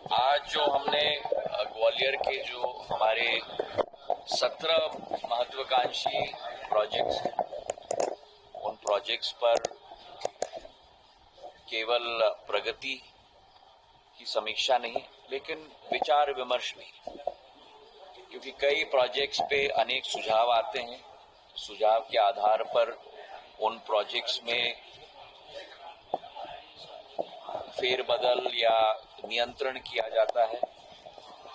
आज जो हमने ग्वालियर के जो हमारे 17 महत्वाकांक्षी प्रोजेक्ट्स हैं, उन प्रोजेक्ट्स पर केवल प्रगति की समीक्षा नहीं, लेकिन विचार विमर्श भी, क्योंकि कई प्रोजेक्ट्स पे अनेक सुझाव आते हैं। सुझाव के आधार पर उन प्रोजेक्ट्स में फेरबदल या नियंत्रण किया जाता है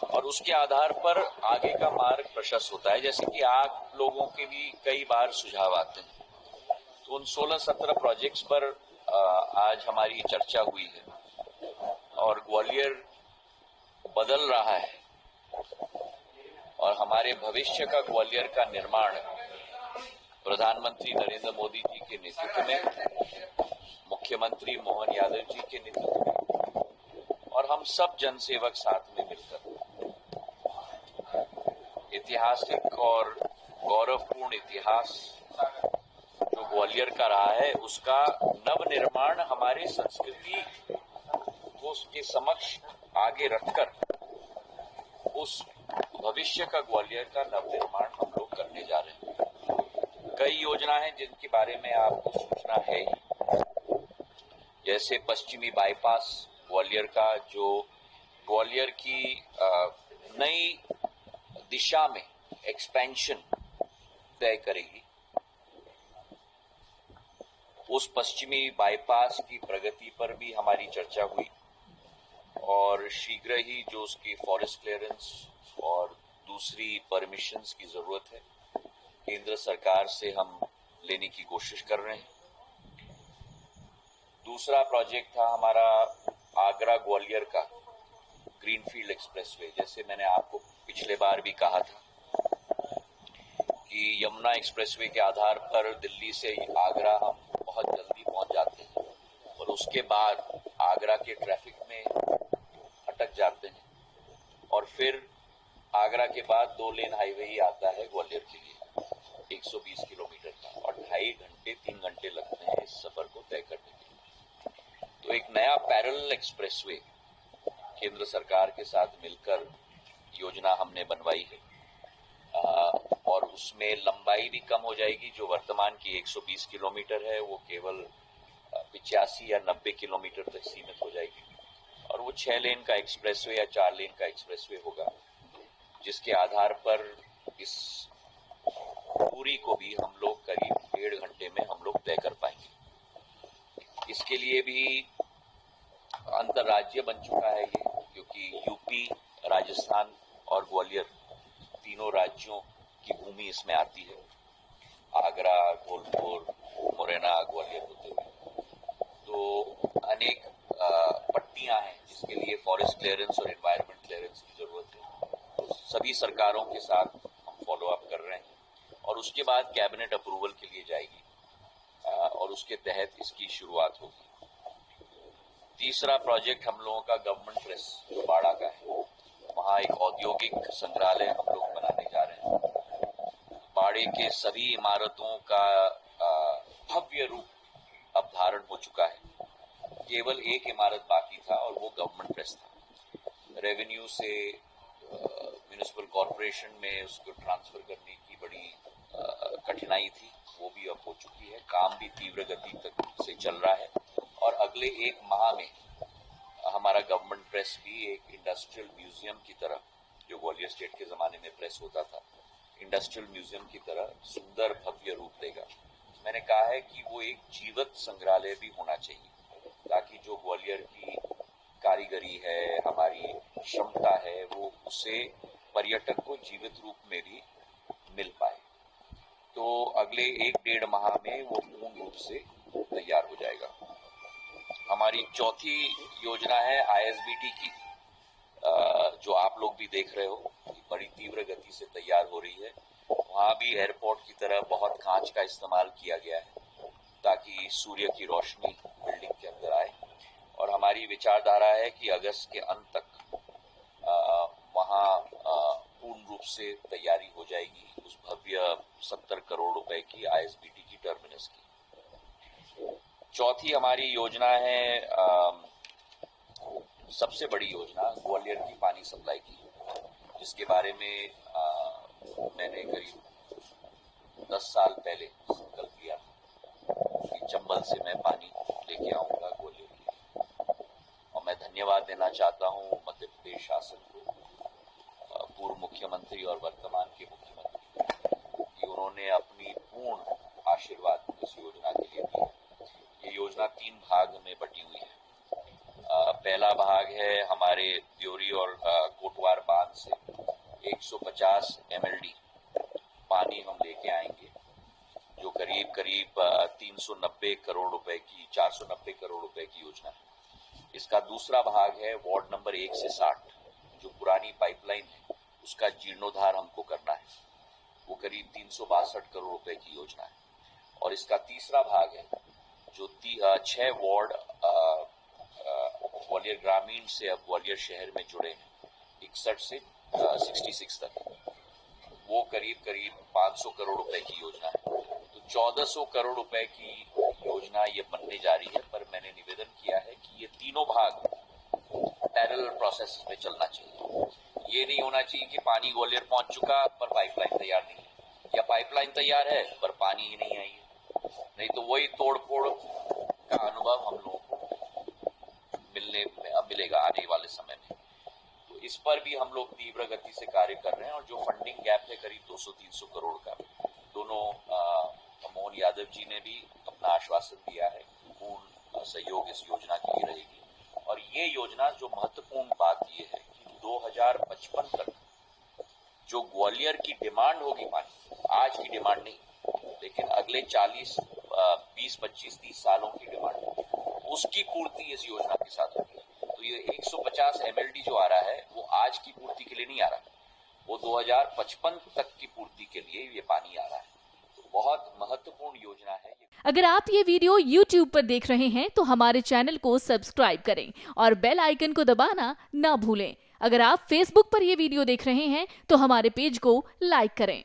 और उसके आधार पर आगे का मार्ग प्रशस्त होता है। जैसे कि आप लोगों के भी कई बार सुझाव आते हैं, तो उन 16-17 प्रोजेक्ट्स पर आज हमारी चर्चा हुई है और ग्वालियर बदल रहा है और हमारे भविष्य का ग्वालियर का निर्माण प्रधानमंत्री नरेंद्र मोदी जी के नेतृत्व में, मुख्यमंत्री मोहन यादव जी के नेतृत्व में और हम सब जनसेवक साथ में मिलकर ऐतिहासिक और गौरवपूर्ण इतिहास जो ग्वालियर का रहा है, उसका नवनिर्माण हमारे संस्कृति को उसके समक्ष आगे रखकर उस भविष्य का ग्वालियर का नवनिर्माण हम लोग करने जा रहे हैं। कई योजना हैं जिनके बारे में आपको सूचना है ही, जैसे पश्चिमी बाईपास ग्वालियर का, जो ग्वालियर की नई दिशा में एक्सपेंशन तय करेगी। उस पश्चिमी बाईपास की प्रगति पर भी हमारी चर्चा हुई और शीघ्र ही जो उसकी फॉरेस्ट क्लियरेंस और दूसरी परमिशंस की जरूरत है, केंद्र सरकार से हम लेने की कोशिश कर रहे हैं। दूसरा प्रोजेक्ट था हमारा आगरा ग्वालियर का ग्रीनफील्ड एक्सप्रेसवे। जैसे मैंने आपको पिछले बार भी कहा था कि यमुना एक्सप्रेसवे के आधार पर दिल्ली से आगरा हम बहुत जल्दी पहुंच जाते हैं और उसके बाद आगरा के ट्रैफिक में अटक जाते हैं और फिर आगरा के बाद 2 लेन हाईवे ही आता है ग्वालियर के लिए 120 किलोमीटर का और 2.5 घंटे 3 घंटे लगते हैं इस सफर को तय करने के लिए। तो एक नया पैरेलल एक्सप्रेसवे केंद्र सरकार के साथ मिलकर योजना हमने बनवाई है और उसमें लंबाई भी कम हो जाएगी। जो वर्तमान की 120 किलोमीटर है वो केवल 85 या 90 किलोमीटर तक सीमित हो जाएगी और वो 6 लेन का एक्सप्रेसवे या 4 लेन का एक्सप्रेसवे होगा, जिसके आधार पर इस दूरी को भी हम लोग करीब 1.5 घंटे में हम लोग तय कर पाएंगे। इसके लिए भी अंतर्राज्य बन चुका है ये, क्योंकि यूपी, राजस्थान और ग्वालियर तीनों राज्यों की भूमि इसमें आती है, आगरा, धौलपुर, मुरैना, ग्वालियर होते हुए। तो अनेक पट्टियां हैं जिसके लिए फॉरेस्ट क्लियरेंस और एनवायरमेंट क्लियरेंस की जरूरत है। तो सभी सरकारों के साथ हम फॉलो अप कर रहे हैं और उसके बाद कैबिनेट अप्रूवल के लिए जाएगी और उसके तहत इसकी शुरुआत होगी। तीसरा प्रोजेक्ट हम लोगों का गवर्नमेंट प्रेस जो बाड़ा का है, वहाँ एक औद्योगिक संग्रहालय हम लोग बनाने जा रहे हैं। बाड़े के सभी इमारतों का भव्य रूप अब धारण हो चुका है, केवल एक इमारत बाकी था और वो गवर्नमेंट प्रेस था। रेवेन्यू से म्युनिसिपल कॉर्पोरेशन में उसको ट्रांसफर करने की बड़ी कठिनाई थी, वो भी अब हो चुकी है। काम भी तीव्र गति तक से चल रहा है और अगले 1 माह में हमारा गवर्नमेंट प्रेस भी एक इंडस्ट्रियल म्यूजियम की तरह, जो ग्वालियर स्टेट के जमाने में प्रेस होता था, इंडस्ट्रियल म्यूजियम की तरह सुंदर भव्य रूप देगा। मैंने कहा है कि वो एक जीवत संग्रहालय भी होना चाहिए, ताकि जो ग्वालियर की कारीगरी है, हमारी क्षमता है, वो उसे पर्यटक को जीवित रूप में भी मिल पाए। तो अगले 1-1.5 माह में वो पूर्ण रूप से तैयार हो जाएगा। हमारी चौथी योजना है आईएसबीटी की, जो आप लोग भी देख रहे हो बड़ी तीव्र गति से तैयार हो रही है। वहां भी एयरपोर्ट की तरह बहुत कांच का इस्तेमाल किया गया है ताकि सूर्य की रोशनी बिल्डिंग के अंदर आए और हमारी विचारधारा है कि अगस्त के अंत तक वहां पूर्ण रूप से तैयारी हो जाएगी उस भव्य 70 करोड़ रुपए की आईएसबीटी की टर्मिनस की। चौथी हमारी योजना है सबसे बड़ी योजना ग्वालियर की पानी सप्लाई की, जिसके बारे में मैंने करीब 10 साल पहले संकल्प लिया था कि चंबल से मैं पानी लेके आऊंगा ग्वालियर के लिए। और मैं धन्यवाद देना चाहता हूँ मध्य प्रदेश शासन को, पूर्व मुख्यमंत्री और वर्तमान के मुख्यमंत्री, कि उन्होंने अपनी पूर्ण आशीर्वाद इस योजना के लिए दिया। ये योजना 3 भाग में बटी हुई है। पहला भाग है हमारे द्योरी और कोटवार बांध से 150 MLD पानी हम लेके आएंगे, जो करीब 390 करोड़ रुपए की 490 करोड़ रुपए की योजना है। इसका दूसरा भाग है वार्ड नंबर 1 से 60, जो पुरानी पाइपलाइन है उसका जीर्णोद्धार हमको करना है, वो करीब 362 करोड़ रुपए की योजना है। और इसका तीसरा भाग है जो 6 वार्ड ग्वालियर ग्रामीण से अब ग्वालियर शहर में जुड़े हैं, 61 से 66 तक, वो करीब 500 करोड़ रुपए की योजना है। तो 1400 करोड़ रुपए की योजना ये बनने जा रही है। पर मैंने निवेदन किया है कि ये तीनों भाग पैरेलल प्रोसेस में चलना चाहिए। ये नहीं होना चाहिए कि पानी ग्वालियर पहुंच चुका पर पाइपलाइन तैयार नहीं है, या पाइपलाइन तैयार है पर पानी ही नहीं आई है। नहीं तो वही तोड़ फोड़ का अनुभव हम लोगों को मिलेगा आने वाले समय में। तो इस पर भी हम लोग तीव्र गति से कार्य कर रहे हैं। और जो फंडिंग गैप है करीब 200-300 करोड़ का, दोनों मोहन यादव जी ने भी अपना आश्वासन दिया है कि पूर्ण सहयोग इस योजना के लिए रहेगी। और ये योजना जो महत्वपूर्ण बात ये है कि 2055 तक जो ग्वालियर की डिमांड होगी पानी, आज की डिमांड नहीं, लेकिन अगले 40, 20, 25, 30 सालों की डिमांड होगी, उसकी पूर्ति इस योजना के साथ होगी। तो ये 150 MLD जो आ रहा है वो आज की पूर्ति के लिए नहीं आ रहा है, वो 2055 तक की पूर्ति के लिए ये पानी आ रहा है। तो बहुत महत्वपूर्ण योजना है। अगर आप ये वीडियो YouTube पर देख रहे हैं तो हमारे चैनल को सब्सक्राइब करें और बेल आइकन को दबाना ना भूलें। अगर आप Facebook पर ये वीडियो देख रहे हैं तो हमारे पेज को लाइक करें।